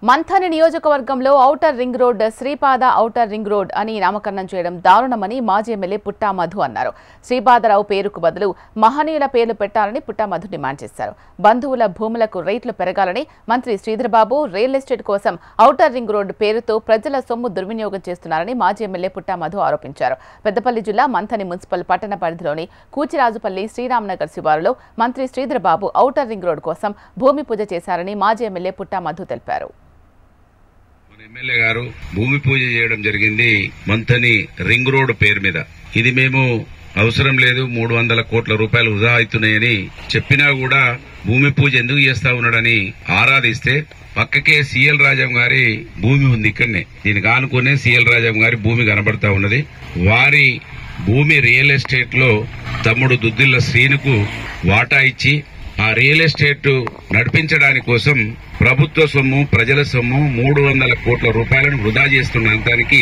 మంథని నియోజకవర్గంలో outer ring road Sripada outer ring road అని నామకరణం చేయడం దారుణమని మాజీ ఎమ్మెల్యే పుట్టా మధు అన్నారు. శ్రీపాదరావు పేరుకు బదులు మహనీయుల పేర్లు పెట్టాలని పుట్టా మధు డిమాండ్ చేశారు. బంధువుల భూములకు రేట్లు పెరగాలని మంత్రి శ్రీధర్బాబు రియల్ ఎస్టేట్ కోసం ఔటర్ రింగ్ రోడ్ పేరుతో ప్రజల సొమ్ము దుర్వినియోగం చేస్తున్నారని మాజీ ఎమ్మెల్యే పుట్టా మధు ఆరోపించారు. పెద్దపల్లి జిల్లా మంథని మున్సిపల్ పట్టణ పరిధిలోని కూచిరాజుపల్లి శ్రీరామనగర్ శివారులో మంత్రి శ్రీధర్బాబు ఔటర్ రింగ్ రోడ్ కోసం భూమి పూజ చేశారని మాజీ ఎమ్మెల్యే పుట్టా మధు తెలిపారు. ఎమ్మెల్యే గారు భూమి పూజ చేయడం జరిగింది మంథని రింగ్ రోడ్ పేరు మీద. ఇది మేము అవసరం లేదు, 300 కోట్ల రూపాయలు వృధా అవుతున్నాయని చెప్పినా కూడా భూమి పూజ ఎందుకు చేస్తా ఉన్నాడని ఆరాధిస్తే పక్కకే సిఎల్ రాజం గారి భూమి ఉంది. ఇక్కడనే దీనికి ఆనుకునే సిఎల్ రాజం గారి భూమి కనబడతా ఉన్నది. వారి భూమి రియల్ ఎస్టేట్ లో తమ్ముడు దుద్దిల్ల శ్రీనుకు వాటా ఇచ్చి ఆ రియల్ ఎస్టేట్ నడిపించడానికి కోసం ప్రభుత్వ సొమ్ము ప్రజల సొమ్ము 300 కోట్ల రూపాయలను వృధా చేస్తున్నంతానికి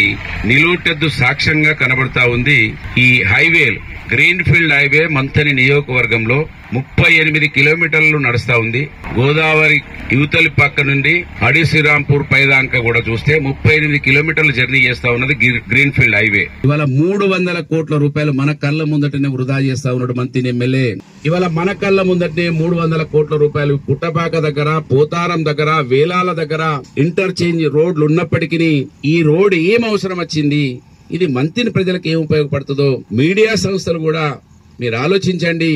నిలువెత్తు సాక్ష్యంగా కనబడతా ఉంది. ఈ highway green field highway Manthani నియోజకవర్గంలో 38 కిలోమీటర్లు నడుస్తా ఉంది. గోదావరి యువతలి పక్క నుండి అడిశ్రీరాంపూర్ పైదాకా కూడా చూస్తే 38 కిలోమీటర్లు జర్నీ చేస్తా ఉన్నది గ్రీన్ ఫీల్డ్ హైవే. ఇవాళ 300 కోట్ల రూపాయలు మన కళ్ళ ముందటనే వృధా చేస్తా ఉన్నాడు మంత్రి ఎమ్మెల్యే. ఇవాళ మన కళ్ళ ముందటనే 300 కోట్ల రూపాయలు పుట్టపాక దగ్గర, పోతారం దగ్గర, వేలాల దగ్గర ఇంటర్చేంజ్ రోడ్లు ఉన్నప్పటికీ ఈ రోడ్ ఏం అవసరం వచ్చింది, ఇది మంత్రి ప్రజలకు ఏం ఉపయోగపడుతుందో మీడియా సంస్థలు కూడా మీరు ఆలోచించండి.